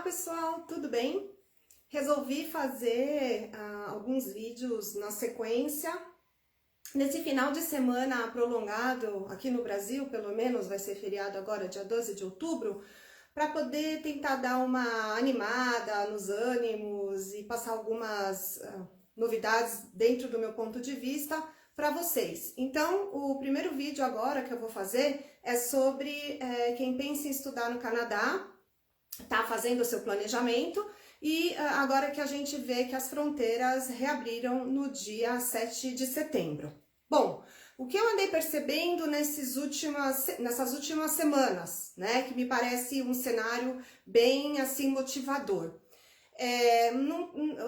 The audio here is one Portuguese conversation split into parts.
pessoal, tudo bem? Resolvi fazer alguns vídeos na sequência. Nesse final de semana prolongado, aqui no Brasil, pelo menos, vai ser feriado agora, dia 12 de outubro, para poder tentar dar uma animada nos ânimos e passar algumas novidades dentro do meu ponto de vista para vocês. Então, o primeiro vídeo agora que eu vou fazer é sobre quem pensa em estudar no Canadá, tá fazendo o seu planejamento e agora que a gente vê que as fronteiras reabriram no dia 7 de setembro. Bom, o que eu andei percebendo nessas últimas semanas, né, que me parece um cenário bem assim motivador.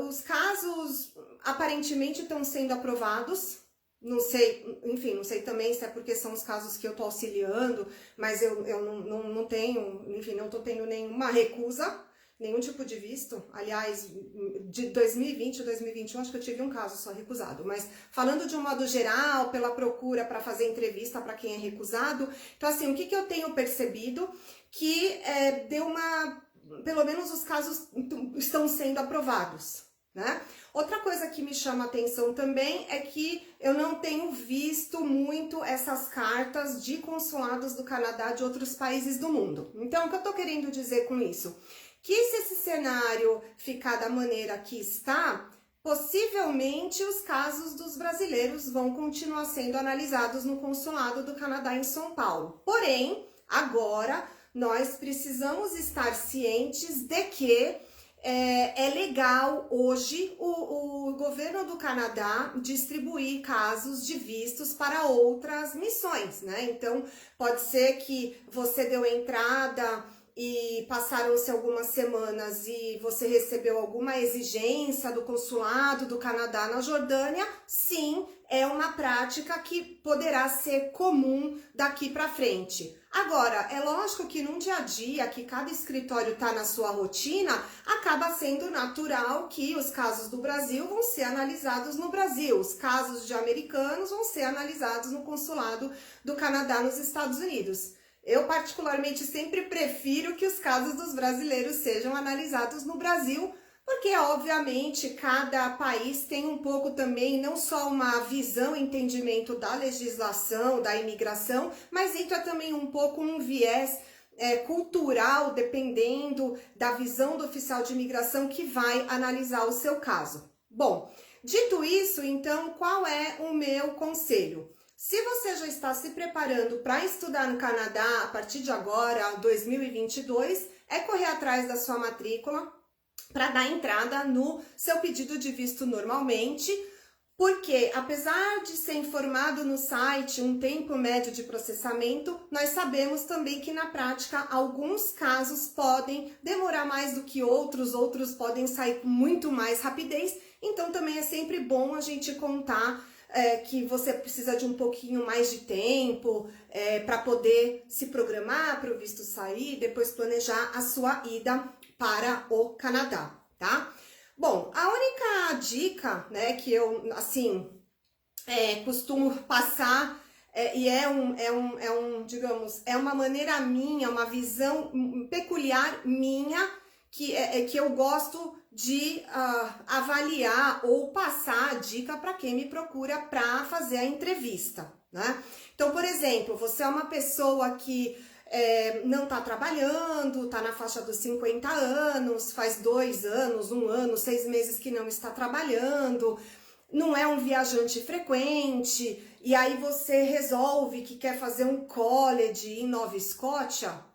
Os casos aparentemente estão sendo aprovados. Não sei, enfim, não sei também se é porque são os casos que eu tô auxiliando, mas eu não tenho, enfim, não tô tendo nenhuma recusa, nenhum tipo de visto. Aliás, de 2020 a 2021, acho que eu tive um caso só recusado. Mas falando de um modo geral, pela procura para fazer entrevista para quem é recusado, então assim, o que eu tenho percebido? Que pelo menos os casos estão sendo aprovados, né? Outra coisa que me chama atenção também é que eu não tenho visto muito essas cartas de consulados do Canadá de outros países do mundo. Então, o que eu tô querendo dizer com isso? Que se esse cenário ficar da maneira que está, possivelmente os casos dos brasileiros vão continuar sendo analisados no consulado do Canadá em São Paulo. Porém, agora nós precisamos estar cientes de que é legal hoje o governo do Canadá distribuir casos de vistos para outras missões, né? Então, pode ser que você deu entrada e passaram-se algumas semanas e você recebeu alguma exigência do consulado do Canadá na Jordânia, sim, é uma prática que poderá ser comum daqui para frente. Agora, é lógico que num dia a dia, que cada escritório está na sua rotina, acaba sendo natural que os casos do Brasil vão ser analisados no Brasil, os casos de americanos vão ser analisados no consulado do Canadá nos Estados Unidos. Eu, particularmente, sempre prefiro que os casos dos brasileiros sejam analisados no Brasil, porque, obviamente, cada país tem um pouco também, não só uma visão e entendimento da legislação, da imigração, mas entra também um pouco um viés cultural, dependendo da visão do oficial de imigração que vai analisar o seu caso. Bom, dito isso, então, qual é o meu conselho? Se você já está se preparando para estudar no Canadá a partir de agora, 2022, é correr atrás da sua matrícula para dar entrada no seu pedido de visto normalmente, porque apesar de ser informado no site um tempo médio de processamento, nós sabemos também que na prática alguns casos podem demorar mais do que outros podem sair com muito mais rapidez, então também é sempre bom a gente contar que você precisa de um pouquinho mais de tempo para poder se programar para o visto sair, depois planejar a sua ida para o Canadá, tá? Bom, a única dica, né, que eu, assim, costumo passar digamos, é uma maneira minha, uma visão peculiar minha, que eu gosto de avaliar ou passar a dica para quem me procura para fazer a entrevista, né? Então, por exemplo, você é uma pessoa que não está trabalhando, está na faixa dos 50 anos, faz 2 anos, 1 ano, 6 meses que não está trabalhando, não é um viajante frequente, e aí você resolve que quer fazer um college em Nova Escócia,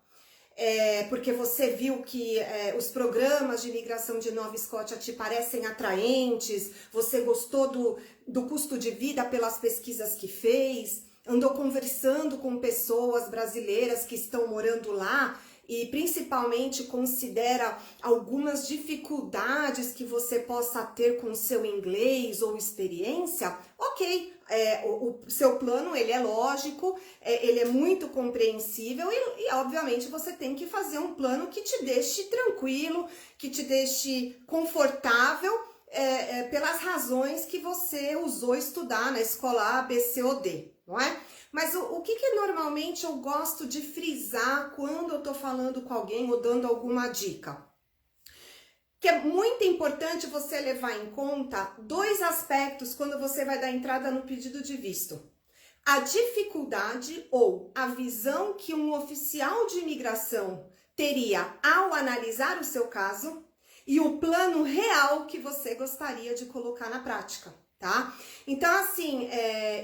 porque você viu que os programas de imigração de Nova Escócia te parecem atraentes, você gostou do custo de vida pelas pesquisas que fez, andou conversando com pessoas brasileiras que estão morando lá e principalmente considera algumas dificuldades que você possa ter com o seu inglês ou experiência, ok, o seu plano ele é lógico, ele é muito compreensível e obviamente você tem que fazer um plano que te deixe tranquilo, que te deixe confortável pelas razões que você usou estudar na escola A, B, C ou D, não é? Mas o que normalmente eu gosto de frisar quando eu tô falando com alguém ou dando alguma dica? que é muito importante você levar em conta dois aspectos quando você vai dar entrada no pedido de visto. A dificuldade ou a visão que um oficial de imigração teria ao analisar o seu caso e o plano real que você gostaria de colocar na prática, tá? Então, assim,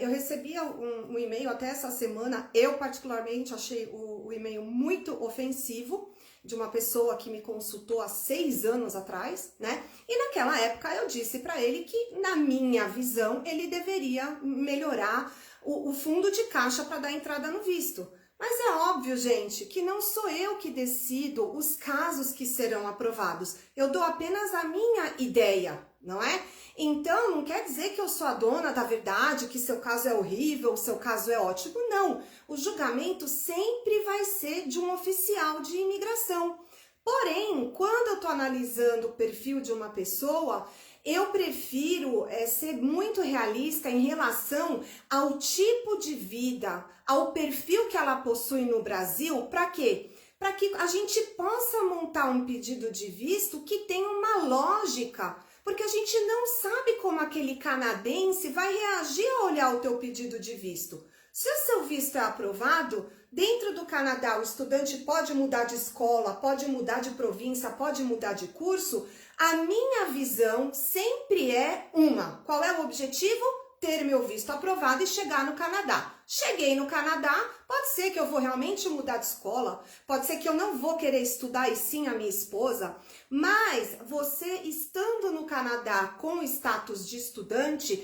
eu recebi um e-mail até essa semana, eu particularmente achei o e-mail muito ofensivo, de uma pessoa que me consultou há 6 anos atrás, né? E naquela época eu disse para ele que, na minha visão, ele deveria melhorar o fundo de caixa para dar entrada no visto. Mas é óbvio, gente, que não sou eu que decido os casos que serão aprovados. Eu dou apenas a minha ideia, não é? Então, não quer dizer que eu sou a dona da verdade, que seu caso é horrível, seu caso é ótimo. Não, o julgamento sempre vai ser de um oficial de imigração. Porém, quando eu estou analisando o perfil de uma pessoa, eu prefiro ser muito realista em relação ao tipo de vida, ao perfil que ela possui no Brasil. Para quê? Para que a gente possa montar um pedido de visto que tenha uma lógica. Porque a gente não sabe como aquele canadense vai reagir ao olhar o teu pedido de visto. Se o seu visto é aprovado, dentro do Canadá o estudante pode mudar de escola, pode mudar de província, pode mudar de curso. A minha visão sempre é uma. Qual é o objetivo? Ter meu visto aprovado e chegar no Canadá. Cheguei no Canadá, pode ser que eu vou realmente mudar de escola, pode ser que eu não vou querer estudar e sim a minha esposa, mas você estando no Canadá com status de estudante,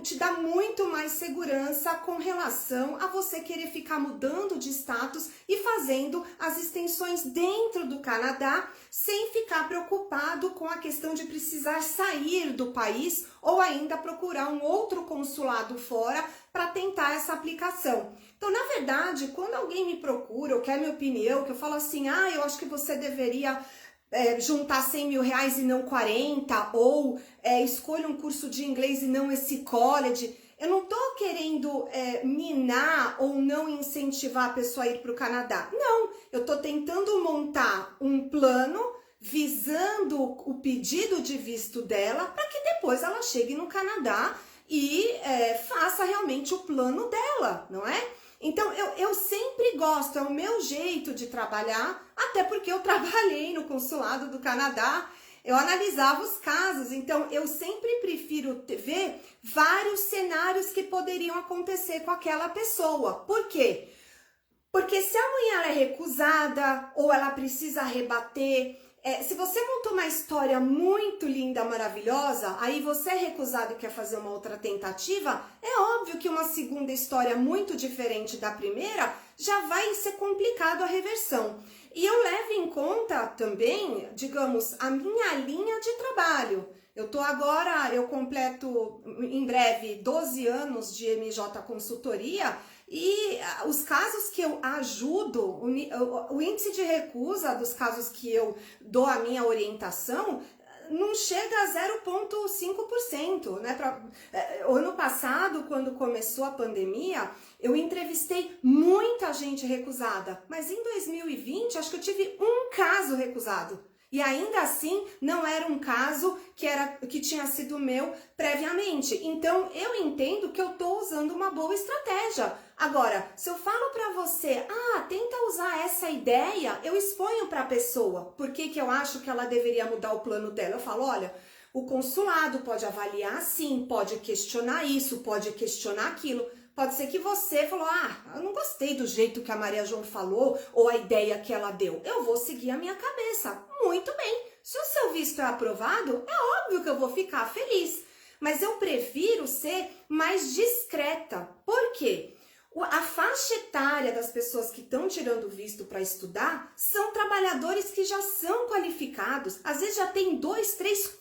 te dá muito mais segurança com relação a você querer ficar mudando de status e fazendo as extensões dentro do Canadá, sem ficar preocupado com a questão de precisar sair do país ou ainda procurar um outro consulado fora para tentar essa aplicação. Então, na verdade, quando alguém me procura ou quer minha opinião, que eu falo assim, eu acho que você deveria juntar 100 mil reais e não 40, ou escolha um curso de inglês e não esse college, eu não tô querendo minar ou não incentivar a pessoa a ir para o Canadá. Não, eu tô tentando montar um plano visando o pedido de visto dela para que depois ela chegue no Canadá e faça realmente o plano dela, não é? Então, eu sempre gosto, é o meu jeito de trabalhar, até porque eu trabalhei no consulado do Canadá, eu analisava os casos, então eu sempre prefiro ver vários cenários que poderiam acontecer com aquela pessoa. Por quê? Porque se a mulher é recusada ou ela precisa rebater, se você montou uma história muito linda, maravilhosa, aí você é recusado e quer fazer uma outra tentativa, é óbvio que uma segunda história muito diferente da primeira já vai ser complicado a reversão. E eu levo em conta também, digamos, a minha linha de trabalho. Eu completo em breve 12 anos de MJ Consultoria, e os casos que eu ajudo, o índice de recusa dos casos que eu dou a minha orientação não chega a 0,5%, né? Ano passado, quando começou a pandemia, eu entrevistei muita gente recusada, mas em 2020 acho que eu tive um caso recusado. E ainda assim, não era um caso que tinha sido meu previamente. Então, eu entendo que eu estou usando uma boa estratégia. Agora, se eu falo para você, tenta usar essa ideia, eu exponho para a pessoa. Por que eu acho que ela deveria mudar o plano dela? Eu falo, olha, o consulado pode avaliar sim, pode questionar isso, pode questionar aquilo. Pode ser que você falou, eu não gostei do jeito que a Maria João falou ou a ideia que ela deu. Eu vou seguir a minha cabeça. Muito bem. Se o seu visto é aprovado, é óbvio que eu vou ficar feliz. Mas eu prefiro ser mais discreta. Por quê? A faixa etária das pessoas que estão tirando visto para estudar são trabalhadores que já são qualificados. Às vezes já tem 2, 3,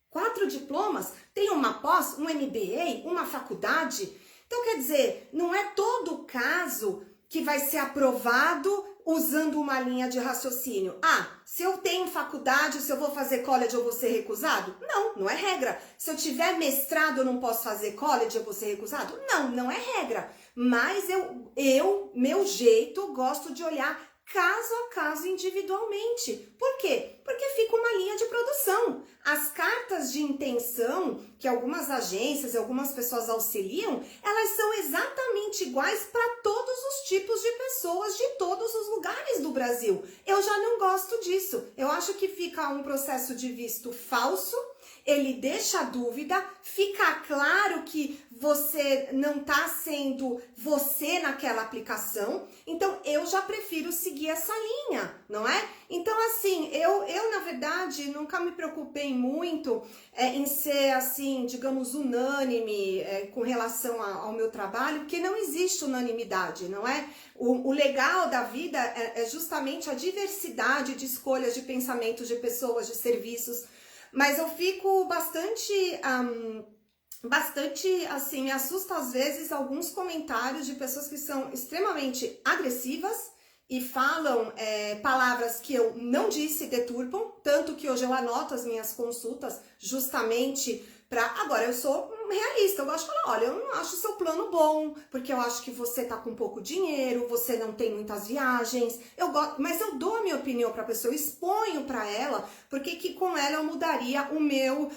4 diplomas, tem uma pós, um MBA, uma faculdade. Então, quer dizer, não é todo caso que vai ser aprovado usando uma linha de raciocínio. Se eu tenho faculdade, se eu vou fazer college, eu vou ser recusado? Não, não é regra. Se eu tiver mestrado, eu não posso fazer college, eu vou ser recusado? Não, não é regra. Mas meu jeito, gosto de olhar caso a caso, individualmente. Por quê? Porque fica uma linha de produção. As cartas de intenção que algumas agências e algumas pessoas auxiliam, elas são exatamente iguais para todos os tipos de pessoas de todos os lugares do Brasil. Eu já não gosto disso. Eu acho que fica um processo de visto falso, ele deixa a dúvida, fica claro que você não está sendo você naquela aplicação, então eu já prefiro seguir essa linha, não é? Então, assim, eu na verdade nunca me preocupei muito em ser, assim, digamos, unânime com relação ao meu trabalho, porque não existe unanimidade, não é? O legal da vida é justamente a diversidade de escolhas, de pensamentos, de pessoas, de serviços. Mas eu fico bastante, assim, me assusta às vezes alguns comentários de pessoas que são extremamente agressivas e falam palavras que eu não disse, deturpam, tanto que hoje eu anoto as minhas consultas justamente para... Agora, eu sou realista, eu gosto de falar, olha, eu não acho o seu plano bom, porque eu acho que você tá com pouco dinheiro, você não tem muitas viagens, mas eu dou a minha opinião para a pessoa, eu exponho para ela, porque que com ela eu mudaria o meu,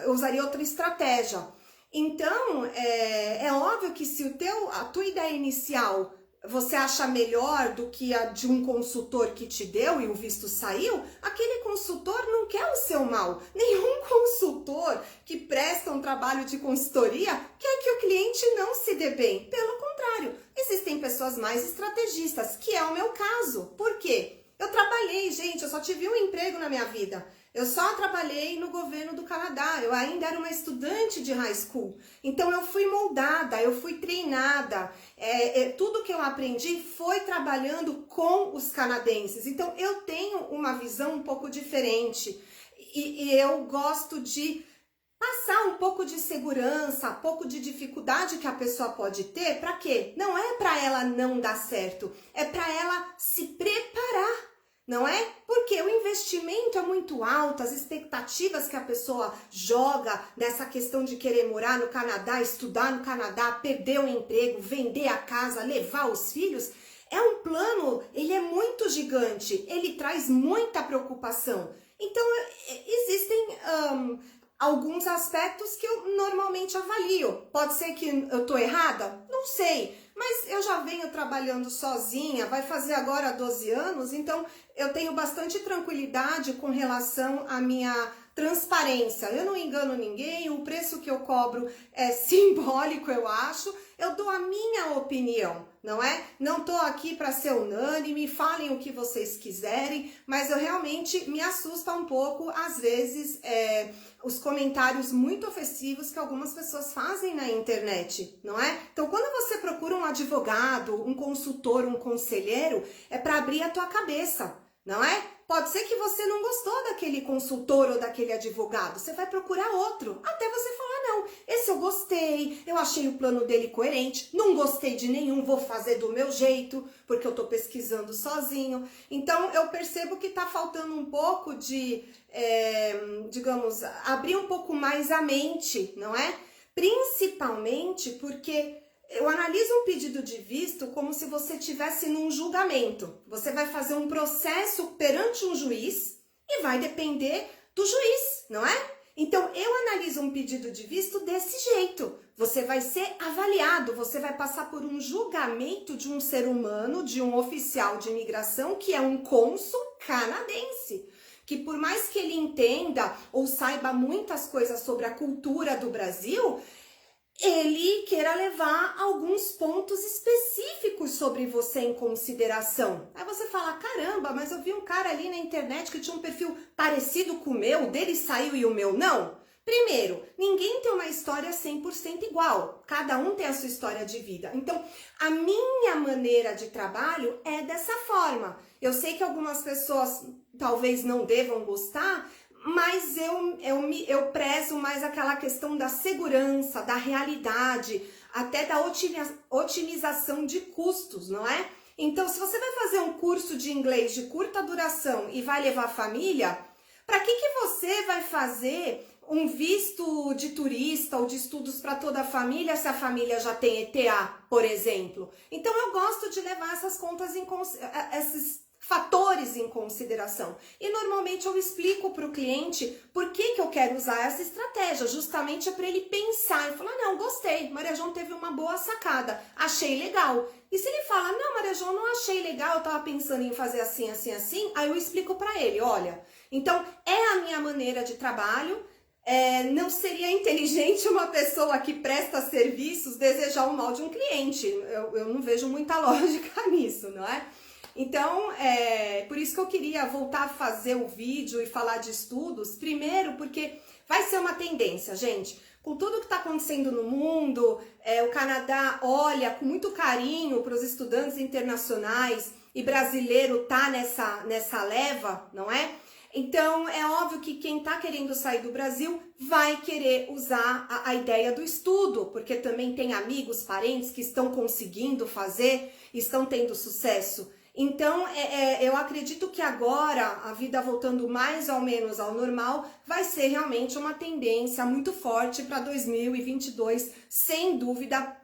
eu usaria outra estratégia. Então, é óbvio que se a tua ideia inicial você acha melhor do que a de um consultor que te deu e o visto saiu, aquele consultor não quer o seu mal. Nenhum consultor que presta um trabalho de consultoria quer que o cliente não se dê bem. Pelo contrário, existem pessoas mais estrategistas, que é o meu caso. Por quê? Eu trabalhei, gente, eu só tive um emprego na minha vida. Eu só trabalhei no governo do Canadá, eu ainda era uma estudante de high school. Então eu fui moldada, eu fui treinada, tudo que eu aprendi foi trabalhando com os canadenses. Então eu tenho uma visão um pouco diferente e eu gosto de passar um pouco de segurança, um pouco de dificuldade que a pessoa pode ter, para quê? Não é para ela não dar certo, é para ela se preparar. Não é? Porque o investimento é muito alto, as expectativas que a pessoa joga nessa questão de querer morar no Canadá, estudar no Canadá, perder o emprego, vender a casa, levar os filhos, é um plano, ele é muito gigante, ele traz muita preocupação. Então, existem alguns aspectos que eu normalmente avalio. Pode ser que eu tô errada? Não sei. Mas eu já venho trabalhando sozinha, vai fazer agora 12 anos, então eu tenho bastante tranquilidade com relação à minha transparência. Eu não engano ninguém, o preço que eu cobro é simbólico, eu acho. Eu dou a minha opinião, não é? Não tô aqui para ser unânime, falem o que vocês quiserem, mas eu realmente me assusta um pouco, às vezes, os comentários muito ofensivos que algumas pessoas fazem na internet, não é? Então, quando você procura um advogado, um consultor, um conselheiro, é para abrir a tua cabeça, não é? Pode ser que você não gostou daquele consultor ou daquele advogado, você vai procurar outro, até você falar, não, esse eu gostei, eu achei o plano dele coerente, não gostei de nenhum, vou fazer do meu jeito, porque eu tô pesquisando sozinho. Então, eu percebo que tá faltando um pouco de, digamos, abrir um pouco mais a mente, não é? Principalmente porque eu analiso um pedido de visto como se você estivesse num julgamento. Você vai fazer um processo perante um juiz e vai depender do juiz, não é? Então, eu analiso um pedido de visto desse jeito. Você vai ser avaliado, você vai passar por um julgamento de um ser humano, de um oficial de imigração, que é um cônsul canadense. Que por mais que ele entenda ou saiba muitas coisas sobre a cultura do Brasil, ele queira levar alguns pontos específicos sobre você em consideração. Aí você fala, caramba, mas eu vi um cara ali na internet que tinha um perfil parecido com o meu, dele saiu e o meu não. Primeiro, ninguém tem uma história 100% igual, cada um tem a sua história de vida. Então, a minha maneira de trabalho é dessa forma. Eu sei que algumas pessoas talvez não devam gostar, mas eu prezo mais aquela questão da segurança, da realidade, até da otimização de custos, não é? Então, se você vai fazer um curso de inglês de curta duração e vai levar a família, para que você vai fazer um visto de turista ou de estudos para toda a família se a família já tem ETA, por exemplo. Então eu gosto de levar essas contas esses fatores em consideração. E normalmente eu explico para o cliente por que eu quero usar essa estratégia, justamente para ele pensar e falar, não, gostei, Maria João teve uma boa sacada, achei legal. E se ele fala, não, Maria João, não achei legal, eu tava pensando em fazer assim, assim, assim, aí eu explico para ele, olha, então é a minha maneira de trabalho. Não seria inteligente uma pessoa que presta serviços desejar o mal de um cliente. Eu não vejo muita lógica nisso, não é? Então, por isso que eu queria voltar a fazer o vídeo e falar de estudos. Primeiro, porque vai ser uma tendência, gente. Com tudo que está acontecendo no mundo, o Canadá olha com muito carinho para os estudantes internacionais e brasileiro tá nessa leva, não é? Então, é óbvio que quem está querendo sair do Brasil vai querer usar a ideia do estudo, porque também tem amigos, parentes que estão conseguindo fazer, estão tendo sucesso. Então, eu acredito que agora, a vida voltando mais ou menos ao normal, vai ser realmente uma tendência muito forte para 2022, sem dúvida,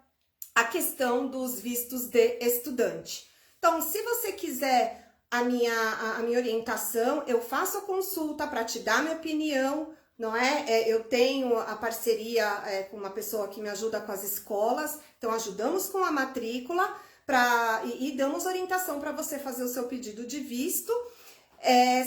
a questão dos vistos de estudante. Então, se você quiser a minha orientação, eu faço a consulta para te dar minha opinião, não é? Eu tenho a parceria com uma pessoa que me ajuda com as escolas, então ajudamos com a matrícula e damos orientação para você fazer o seu pedido de visto,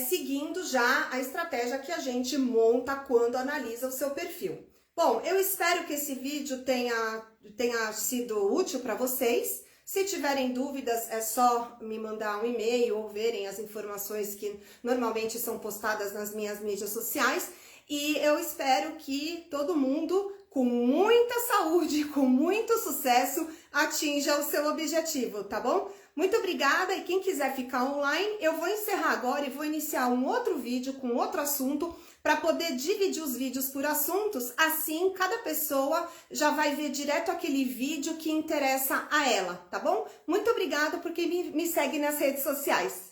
seguindo já a estratégia que a gente monta quando analisa o seu perfil. Bom, eu espero que esse vídeo tenha sido útil para vocês. Se tiverem dúvidas, é só me mandar um e-mail ou verem as informações que normalmente são postadas nas minhas mídias sociais. E eu espero que todo mundo, com muita saúde, com muito sucesso, atinja o seu objetivo, tá bom? Muito obrigada, e quem quiser ficar online, eu vou encerrar agora e vou iniciar um outro vídeo com outro assunto para poder dividir os vídeos por assuntos, assim cada pessoa já vai ver direto aquele vídeo que interessa a ela, tá bom? Muito obrigada por quem me segue nas redes sociais.